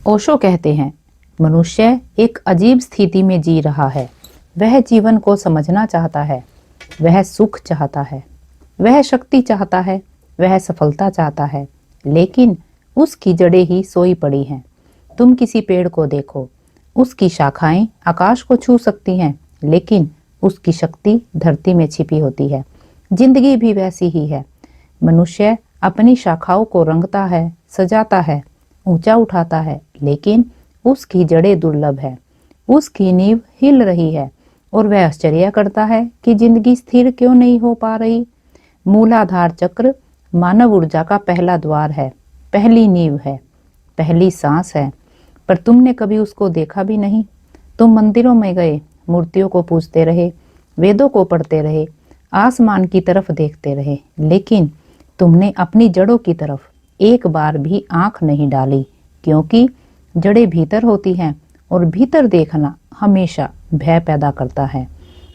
ओशो कहते हैं, मनुष्य एक अजीब स्थिति में जी रहा है। वह जीवन को समझना चाहता है, वह सुख चाहता है, वह शक्ति चाहता है, वह सफलता चाहता है, लेकिन उसकी जड़ें ही सोई पड़ी हैं। तुम किसी पेड़ को देखो, उसकी शाखाएं आकाश को छू सकती हैं, लेकिन उसकी शक्ति धरती में छिपी होती है। जिंदगी भी वैसी ही है। मनुष्य अपनी शाखाओं को रंगता है, सजाता है, ऊंचा उठाता है, लेकिन उसकी जड़ें दुर्लभ है। उसकी नींव हिल रही है और वह आश्चर्य करता है कि जिंदगी स्थिर क्यों नहीं हो पा रही। मूलाधार चक्र मानव ऊर्जा का पहला द्वार है, पहली नींव है, पहली सांस है, पर तुमने कभी उसको देखा भी नहीं। तुम मंदिरों में गए, मूर्तियों को पूजते रहे, वेदों को पढ़ते रहे, आसमान की तरफ देखते रहे, लेकिन तुमने अपनी जड़ों की तरफ एक बार भी आंख नहीं डाली, क्योंकि जड़ें भीतर होती हैं और भीतर देखना हमेशा भय पैदा करता है।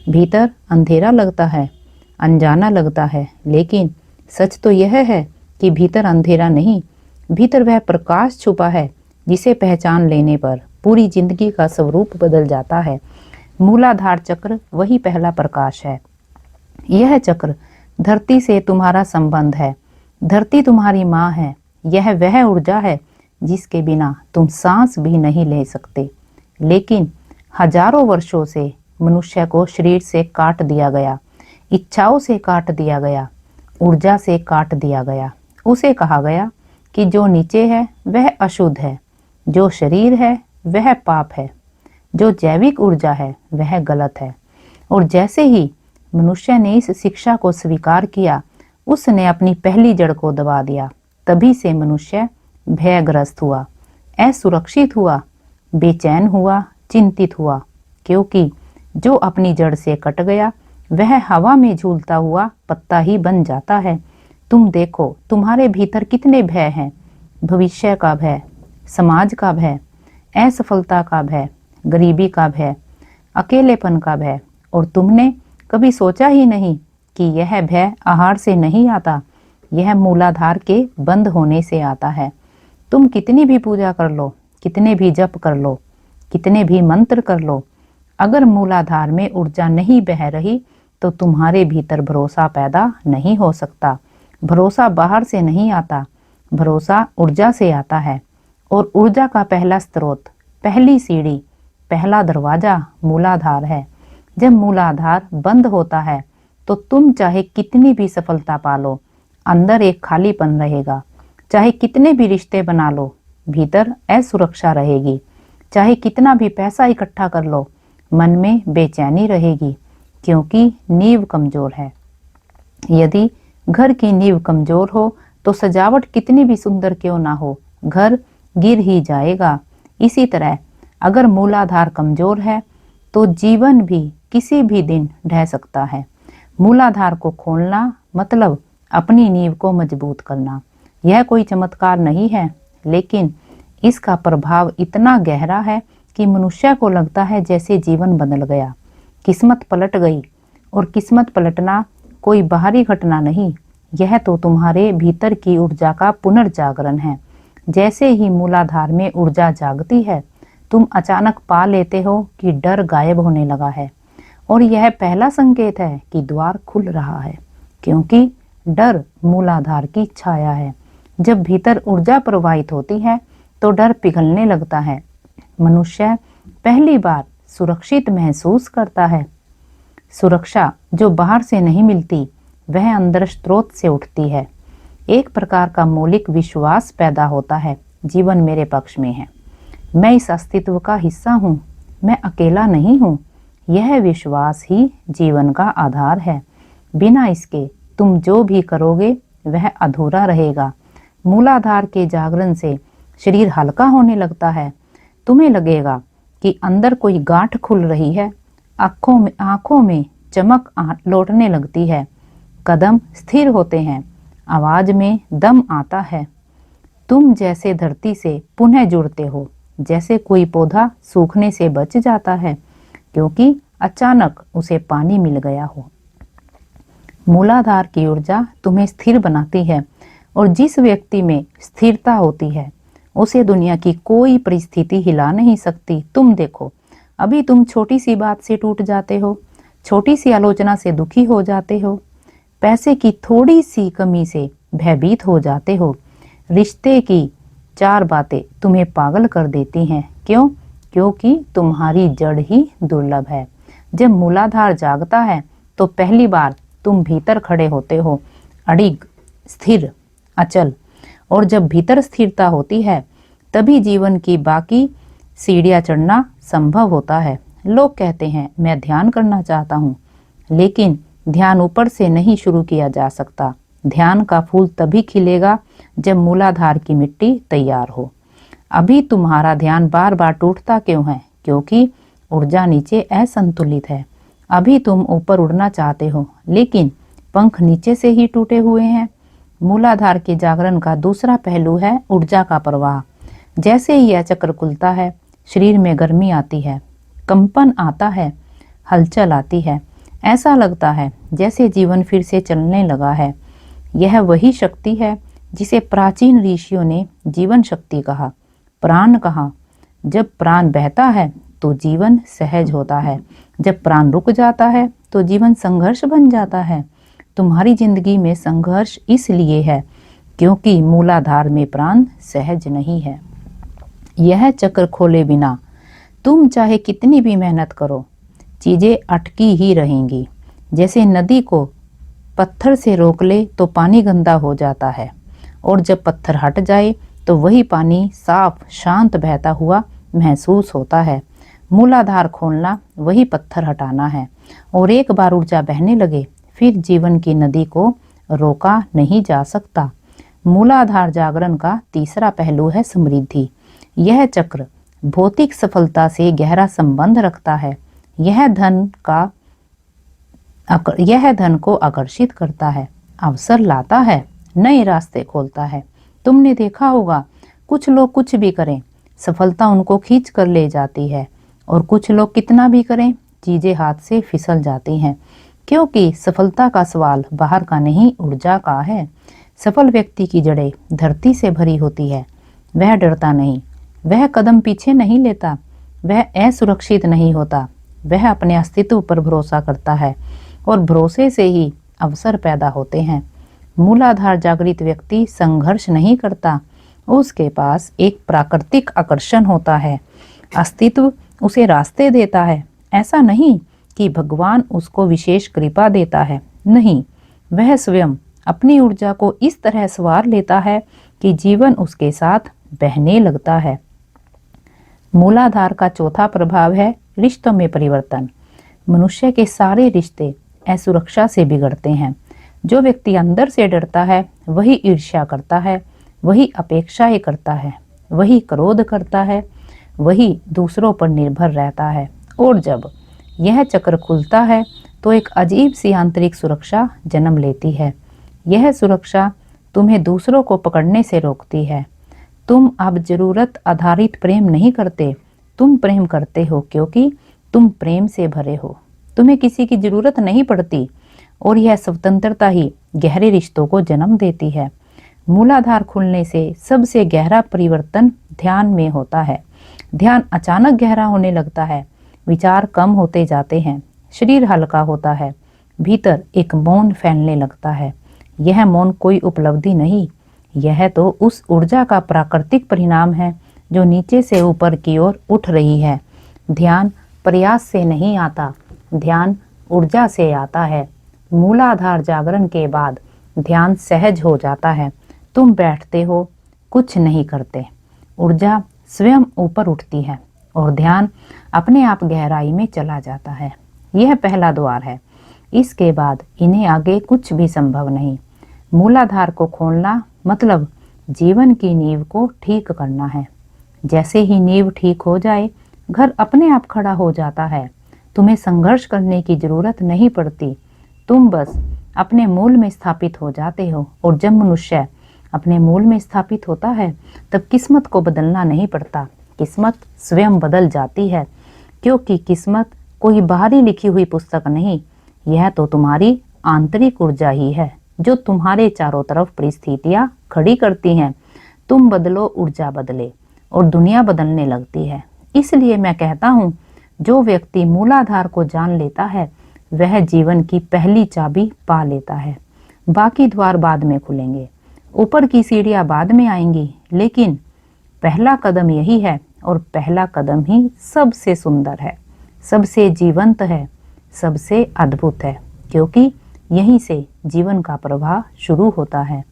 भीतर अंधेरा लगता है, अनजाना लगता है, लेकिन सच तो यह है कि भीतर अंधेरा नहीं, भीतर वह प्रकाश छुपा है जिसे पहचान लेने पर पूरी जिंदगी का स्वरूप बदल जाता है। मूलाधार चक्र वही पहला प्रकाश है। यह चक्र धरती से तुम्हारा संबंध है। धरती तुम्हारी माँ है। यह वह ऊर्जा है जिसके बिना तुम सांस भी नहीं ले सकते। लेकिन हजारों वर्षों से मनुष्य को शरीर से काट दिया गया, इच्छाओं से काट दिया गया, ऊर्जा से काट दिया गया। उसे कहा गया कि जो नीचे है वह अशुद्ध है, जो शरीर है वह पाप है, जो जैविक ऊर्जा है वह गलत है। और जैसे ही मनुष्य ने इस शिक्षा को स्वीकार किया, उसने अपनी पहली जड़ को दबा दिया। तभी से मनुष्य भयग्रस्त हुआ, असुरक्षित हुआ, बेचैन हुआ, चिंतित हुआ, क्योंकि जो अपनी जड़ से कट गया वह हवा में झूलता हुआ पत्ता ही बन जाता है। तुम देखो, तुम्हारे भीतर कितने भय हैं। भविष्य का भय, समाज का भय, असफलता का भय, गरीबी का भय, अकेलेपन का भय। और तुमने कभी सोचा ही नहीं कि यह भय आहार से नहीं आता, यह मूलाधार के बंद होने से आता है। तुम कितनी भी पूजा कर लो, कितने भी जप कर लो, कितने भी मंत्र कर लो, अगर मूलाधार में ऊर्जा नहीं बह रही तो तुम्हारे भीतर भरोसा पैदा नहीं हो सकता। भरोसा बाहर से नहीं आता, भरोसा ऊर्जा से आता है। और ऊर्जा का पहला स्रोत, पहली सीढ़ी, पहला दरवाजा मूलाधार है। जब मूलाधार बंद होता है तो तुम चाहे कितनी भी सफलता पालो, अंदर एक खालीपन रहेगा। चाहे कितने भी रिश्ते बना लो, भीतर असुरक्षा रहेगी। चाहे कितना भी पैसा इकट्ठा कर लो, मन में बेचैनी रहेगी, क्योंकि नींव कमजोर है। यदि घर की नींव कमजोर हो तो सजावट कितनी भी सुंदर क्यों ना हो, घर गिर ही जाएगा। इसी तरह अगर मूलाधार कमजोर है तो जीवन भी किसी भी दिन ढह सकता है। मूलाधार को खोलना मतलब अपनी नींव को मजबूत करना। यह कोई चमत्कार नहीं है, लेकिन इसका प्रभाव इतना गहरा है कि मनुष्य को लगता है जैसे जीवन बदल गया, किस्मत पलट गई। और किस्मत पलटना कोई बाहरी घटना नहीं, यह तो तुम्हारे भीतर की ऊर्जा का पुनर्जागरण है। जैसे ही मूलाधार में ऊर्जा जागती है, तुम अचानक पा लेते हो कि डर गायब होने लगा है। और यह पहला संकेत है कि द्वार खुल रहा है, क्योंकि डर मूलाधार की छाया है। जब भीतर ऊर्जा प्रवाहित होती है तो डर पिघलने लगता है। मनुष्य पहली बार सुरक्षित महसूस करता है। सुरक्षा जो बाहर से नहीं मिलती, वह अंदर स्रोत से उठती है। एक प्रकार का मौलिक विश्वास पैदा होता है, जीवन मेरे पक्ष में है, मैं इस अस्तित्व का हिस्सा हूँ, मैं अकेला नहीं हूँ। यह विश्वास ही जीवन का आधार है। बिना इसके तुम जो भी करोगे वह अधूरा रहेगा। मूलाधार के जागरण से शरीर हल्का होने लगता है। तुम्हें लगेगा कि अंदर कोई गांठ खुल रही है, आंखों में चमक लौटने लगती है, कदम स्थिर होते हैं, आवाज में दम आता है। तुम जैसे धरती से पुनः जुड़ते हो, जैसे कोई पौधा सूखने से बच जाता है क्योंकि अचानक उसे पानी मिल गया हो। मूलाधार की ऊर्जा तुम्हें स्थिर बनाती है, और जिस व्यक्ति में स्थिरता होती है उसे दुनिया की कोई परिस्थिति हिला नहीं सकती। तुम देखो, अभी तुम छोटी सी बात से टूट जाते हो, छोटी सी आलोचना से दुखी हो जाते हो, पैसे की थोड़ी सी कमी से भयभीत हो जाते हो। रिश्ते की 4 बातें तुम्हें पागल कर देती हैं। क्यों? क्योंकि तुम्हारी जड़ ही दुर्लभ है। जब मूलाधार जागता है तो पहली बार तुम भीतर खड़े होते हो, अडिग, स्थिर, अचल। और जब भीतर स्थिरता होती है तभी जीवन की बाकी सीढ़ियां चढ़ना संभव होता है। लोग कहते हैं मैं ध्यान करना चाहता हूँ, लेकिन ध्यान ऊपर से नहीं शुरू किया जा सकता। ध्यान का फूल तभी खिलेगा जब मूलाधार की मिट्टी तैयार हो। अभी तुम्हारा ध्यान बार बार टूटता क्यों है? क्योंकि ऊर्जा नीचे असंतुलित है। अभी तुम ऊपर उड़ना चाहते हो, लेकिन पंख नीचे से ही टूटे हुए हैं। मूलाधार के जागरण का दूसरा पहलू है ऊर्जा का प्रवाह। जैसे ही यह चक्र खुलता है, शरीर में गर्मी आती है, कंपन आता है, हलचल आती है। ऐसा लगता है जैसे जीवन फिर से चलने लगा है। यह वही शक्ति है जिसे प्राचीन ऋषियों ने जीवन शक्ति कहा, प्राण कहा। जब प्राण बहता है तो जीवन सहज होता है। जब प्राण रुक जाता है तो जीवन संघर्ष बन जाता है। तुम्हारी जिंदगी में संघर्ष इसलिए है क्योंकि मूलाधार में प्राण सहज नहीं है। यह चक्र खोले बिना तुम चाहे कितनी भी मेहनत करो, चीजें अटकी ही रहेंगी। जैसे नदी को पत्थर से रोक ले तो पानी गंदा हो जाता है, और जब पत्थर हट जाए तो वही पानी साफ शांत बहता हुआ महसूस होता है। मूलाधार खोलना वही पत्थर हटाना है, और एक बार ऊर्जा बहने लगे फिर जीवन की नदी को रोका नहीं जा सकता। मूलाधार जागरण का तीसरा पहलू है समृद्धि। यह चक्र भौतिक सफलता से गहरा संबंध रखता है। यह धन को आकर्षित करता है, अवसर लाता है, नए रास्ते खोलता है। तुमने देखा होगा कुछ लोग कुछ भी करें, सफलता उनको खींच कर ले जाती है, और कुछ लोग कितना भी करें, चीजें हाथ से फिसल जाती हैं। क्योंकि सफलता का सवाल बाहर का नहीं, ऊर्जा का है। सफल व्यक्ति की जड़ें धरती से भरी होती है। वह डरता नहीं, वह कदम पीछे नहीं लेता, वह असुरक्षित नहीं होता। वह अपने अस्तित्व पर भरोसा करता है, और भरोसे से ही अवसर पैदा होते हैं। मूलाधार जागृत व्यक्ति संघर्ष नहीं करता, उसके पास एक प्राकृतिक आकर्षण होता है। अस्तित्व उसे रास्ते देता है। ऐसा नहीं कि भगवान उसको विशेष कृपा देता है, नहीं, वह स्वयं अपनी ऊर्जा को इस तरह संवार लेता है कि जीवन उसके साथ बहने लगता है। मूलाधार का चौथा प्रभाव है रिश्तों में परिवर्तन। मनुष्य के सारे रिश्ते असुरक्षा से बिगड़ते हैं। जो व्यक्ति अंदर से डरता है वही ईर्ष्या करता है, वही अपेक्षाएं करता है, वही क्रोध करता है, वही दूसरों पर निर्भर रहता है। और जब यह चक्र खुलता है तो एक अजीब सी आंतरिक सुरक्षा जन्म लेती है। यह सुरक्षा तुम्हें दूसरों को पकड़ने से रोकती है। तुम अब जरूरत आधारित प्रेम नहीं करते, तुम प्रेम करते हो क्योंकि तुम प्रेम से भरे हो। तुम्हें किसी की जरूरत नहीं पड़ती, और यह स्वतंत्रता ही गहरे रिश्तों को जन्म देती है। मूलाधार खुलने से सबसे गहरा परिवर्तन ध्यान में होता है। ध्यान अचानक गहरा होने लगता है, विचार कम होते जाते हैं, शरीर हल्का होता है, भीतर एक मौन फैलने लगता है। यह मौन कोई उपलब्धि नहीं, यह तो उस ऊर्जा का प्राकृतिक परिणाम है जो नीचे से ऊपर की ओर उठ रही है। ध्यान प्रयास से नहीं आता, ध्यान ऊर्जा से आता है। मूलाधार जागरण के बाद ध्यान सहज हो जाता है। तुम बैठते हो, कुछ नहीं करते, ऊर्जा स्वयं ऊपर उठती है और ध्यान अपने आप गहराई में चला जाता है। यह पहला द्वार है, इसके बाद इन्हें आगे कुछ भी संभव नहीं। मूलाधार को खोलना मतलब जीवन की नींव को ठीक करना है। जैसे ही नींव ठीक हो जाए, घर अपने आप खड़ा हो जाता है। तुम्हें संघर्ष करने की जरूरत नहीं पड़ती, तुम बस अपने मूल में स्थापित हो जाते हो। और जब मनुष्य अपने मूल में स्थापित होता है तब किस्मत को बदलना नहीं पड़ता, किस्मत स्वयं बदल जाती है। क्योंकि किस्मत कोई बाहरी लिखी हुई पुस्तक नहीं, यह तो तुम्हारी आंतरिक ऊर्जा ही है जो तुम्हारे चारों तरफ परिस्थितियां खड़ी करती हैं। तुम बदलो, ऊर्जा बदले और दुनिया बदलने लगती है। इसलिए मैं कहता हूँ, जो व्यक्ति मूलाधार को जान लेता है वह जीवन की पहली चाबी पा लेता है। बाकी द्वार बाद में खुलेंगे, ऊपर की सीढ़ियां बाद में आएंगी, लेकिन पहला कदम यही है और पहला कदम ही सबसे सुंदर है, सबसे जीवंत है, सबसे अद्भुत है, क्योंकि यहीं से जीवन का प्रवाह शुरू होता है।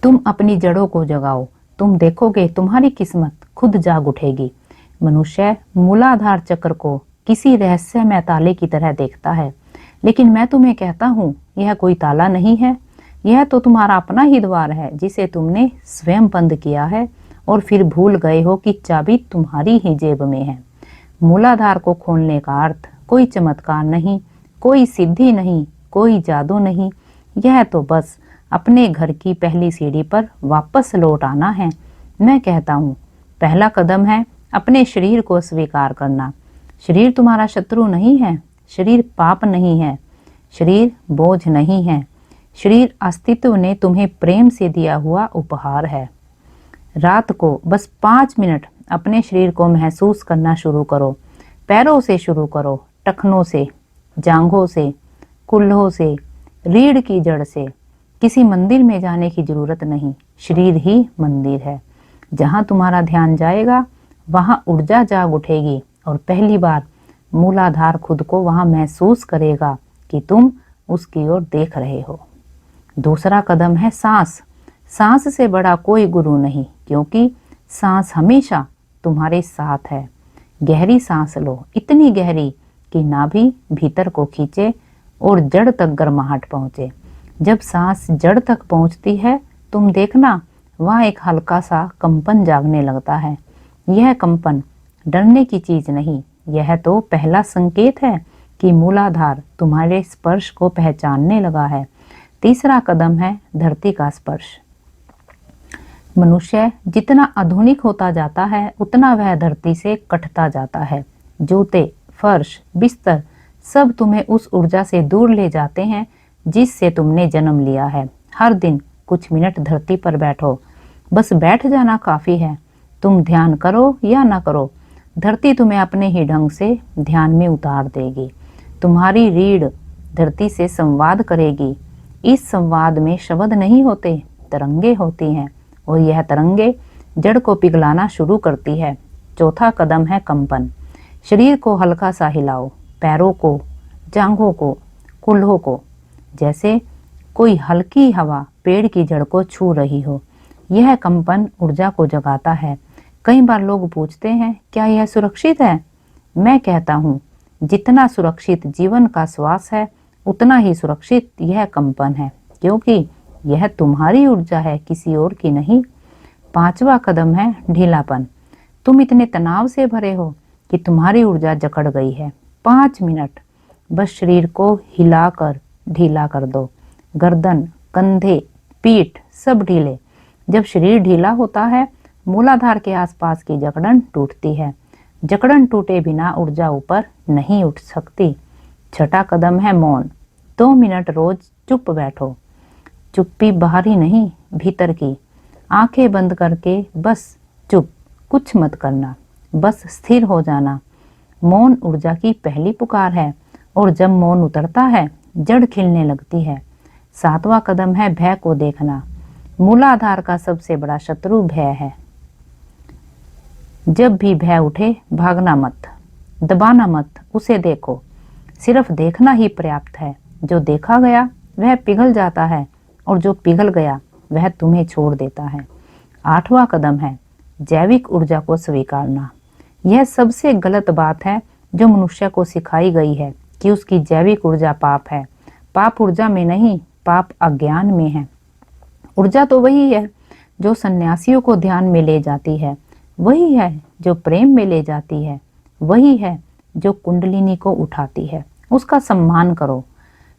तुम अपनी जड़ों को जगाओ, तुम देखोगे तुम्हारी किस्मत खुद जाग उठेगी। मनुष्य मूलाधार चक्र को किसी रहस्यमय ताले की तरह देखता है, लेकिन मैं तुम्हें कहता हूँ यह कोई ताला नहीं है, यह तो तुम्हारा अपना ही द्वार है जिसे तुमने स्वयं बंद किया है और फिर भूल गए हो कि चाबी तुम्हारी ही जेब में है। मूलाधार को खोलने का अर्थ कोई चमत्कार नहीं, कोई सिद्धि नहीं, कोई जादू नहीं, यह तो बस अपने घर की पहली सीढ़ी पर वापस लौट आना है। मैं कहता हूँ, पहला कदम है अपने शरीर को स्वीकार करना। शरीर तुम्हारा शत्रु नहीं है, शरीर पाप नहीं है, शरीर बोझ नहीं है, शरीर अस्तित्व ने तुम्हें प्रेम से दिया हुआ उपहार है। रात को बस 5 मिनट अपने शरीर को महसूस करना शुरू करो। पैरों से शुरू करो, टखनों से, जांघों से, कुल्हों से, रीढ़ की जड़ से। किसी मंदिर में जाने की जरूरत नहीं, शरीर ही मंदिर है। जहां तुम्हारा ध्यान जाएगा वहां ऊर्जा जाग उठेगी और पहली बार मूलाधार खुद को वहां महसूस करेगा कि तुम उसकी ओर देख रहे हो। दूसरा कदम है सांस। सांस से बड़ा कोई गुरु नहीं, क्योंकि सांस हमेशा तुम्हारे साथ है। गहरी सांस लो, इतनी गहरी कि नाभि भीतर को खींचे और जड़ तक गर्माहट पहुंचे। जब सांस जड़ तक पहुंचती है, तुम देखना वहां एक हल्का सा कंपन जागने लगता है। यह कंपन डरने की चीज नहीं, यह तो पहला संकेत है कि मूलाधार तुम्हारे स्पर्श को पहचानने लगा है। तीसरा कदम है धरती का स्पर्श। मनुष्य जितना आधुनिक होता जाता है उतना वह धरती से कटता जाता है। जूते, फर्श, बिस्तर सब तुम्हें उस ऊर्जा से दूर ले जाते हैं जिससे तुमने जन्म लिया है। हर दिन कुछ मिनट धरती पर बैठो, बस बैठ जाना काफी है। तुम ध्यान करो या ना करो, धरती तुम्हें अपने ही ढंग से ध्यान में उतार देगी। तुम्हारी रीढ़ धरती से संवाद करेगी। इस संवाद में शब्द नहीं होते, तरंगे होती हैं और यह तरंगे जड़ को पिघलाना शुरू करती है। चौथा कदम है कंपन। शरीर को हल्का सा हिलाओ, पैरों को, जांघों को, कुल्हों को, जैसे कोई हल्की हवा पेड़ की जड़ को छू रही हो। यह कंपन ऊर्जा को जगाता है। कई बार लोग पूछते हैं, क्या यह सुरक्षित है? मैं कहता हूँ, जितना सुरक्षित जीवन का श्वास है उतना ही सुरक्षित यह कंपन है, क्योंकि यह तुम्हारी ऊर्जा है, किसी और की नहीं। पांचवा कदम है ढीलापन। तुम इतने तनाव से भरे हो कि तुम्हारी ऊर्जा जकड़ गई है। 5 मिनट बस शरीर को हिलाकर ढीला कर दो। गर्दन, कंधे, पीठ सब ढीले। जब शरीर ढीला होता है, मूलाधार के आसपास की जकड़न टूटती है। जकड़न टूटे बिना ऊर्जा ऊपर नहीं उठ सकती। छठा कदम है मौन। 2 मिनट रोज चुप बैठो। चुप्पी बाहरी नहीं, भीतर की। आंखें बंद करके बस चुप, कुछ मत करना, बस स्थिर हो जाना। मौन ऊर्जा की पहली पुकार है और जब मौन उतरता है, जड़ खिलने लगती है। 7वां कदम है भय को देखना। मूलाधार का सबसे बड़ा शत्रु भय है। जब भी भय उठे, भागना मत, दबाना मत, उसे देखो। सिर्फ देखना ही पर्याप्त है। जो देखा गया वह पिघल जाता है और जो पिघल गया वह तुम्हें छोड़ देता है। 8वां कदम है जैविक ऊर्जा को स्वीकारना। यह सबसे गलत बात है जो मनुष्य को सिखाई गई है कि उसकी जैविक ऊर्जा पाप है। पाप ऊर्जा में नहीं, पाप अज्ञान में है। ऊर्जा तो वही है जो सन्यासियों को ध्यान में ले जाती है, वही है जो प्रेम में ले जाती है, वही है जो कुंडलिनी को उठाती है। उसका सम्मान करो।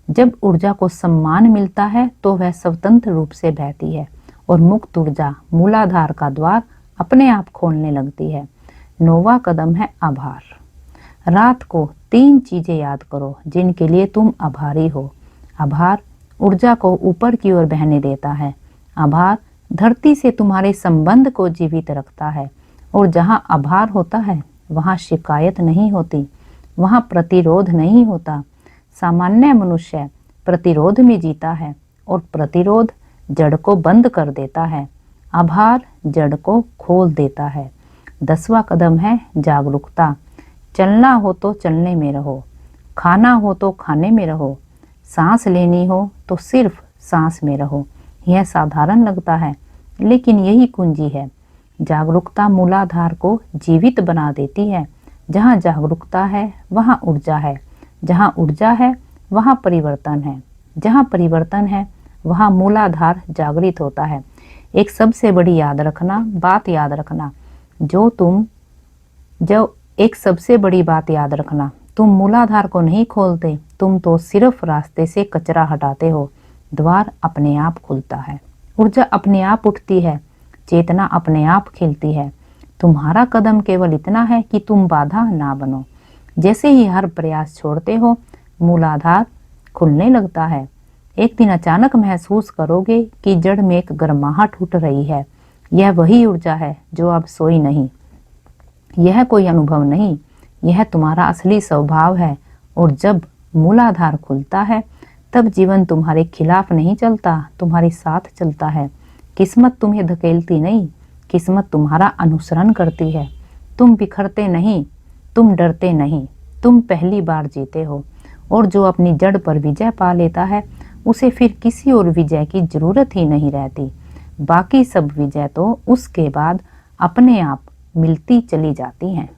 जब ऊर्जा को सम्मान मिलता है तो वह स्वतंत्र रूप से बहती है और मुक्त ऊर्जा मूलाधार का द्वार अपने आप खोलने लगती है। 9वां कदम है आभार। रात को 3 चीजें याद करो जिनके लिए तुम आभारी हो। आभार ऊर्जा को ऊपर की ओर बहने देता है। आभार धरती से तुम्हारे संबंध को जीवित रखता है। और जहाँ आभार होता है वहाँ शिकायत नहीं होती, वहाँ प्रतिरोध नहीं होता। सामान्य मनुष्य प्रतिरोध में जीता है और प्रतिरोध जड़ को बंद कर देता है। आभार जड़ को खोल देता है। 10वां कदम है जागरूकता। चलना हो तो चलने में रहो, खाना हो तो खाने में रहो, सांस लेनी हो तो सिर्फ सांस में रहो। यह साधारण लगता है लेकिन यही कुंजी है। जागरूकता मूलाधार को जीवित बना देती है। जहाँ जागरूकता है वहाँ ऊर्जा है, जहाँ ऊर्जा है वहाँ परिवर्तन है, जहाँ परिवर्तन है वहाँ मूलाधार जागृत होता है। एक सबसे बड़ी बात याद रखना, एक सबसे बड़ी बात याद रखना, तुम मूलाधार को नहीं खोलते, तुम तो सिर्फ रास्ते से कचरा हटाते हो। द्वार अपने आप खुलता है, ऊर्जा अपने आप उठती है, चेतना अपने आप खिलती है। तुम्हारा कदम केवल इतना है कि तुम बाधा ना बनो। जैसे ही हर प्रयास छोड़ते हो मूलाधार खुलने लगता है। एक दिन अचानक महसूस करोगे कि जड़ में एक गर्माहट उठ रही है। यह वही ऊर्जा है जो अब सोई नहीं। यह कोई अनुभव नहीं, यह तुम्हारा असली स्वभाव है। और जब मूलाधार खुलता है तब जीवन तुम्हारे खिलाफ नहीं चलता, तुम्हारे साथ चलता है। किस्मत तुम्हें धकेलती नहीं, किस्मत तुम्हारा अनुसरण करती है। तुम बिखरते नहीं, तुम डरते नहीं, तुम पहली बार जीते हो। और जो अपनी जड़ पर विजय पा लेता है उसे फिर किसी और विजय की जरूरत ही नहीं रहती। बाकी सब विजय तो उसके बाद अपने आप मिलती चली जाती हैं।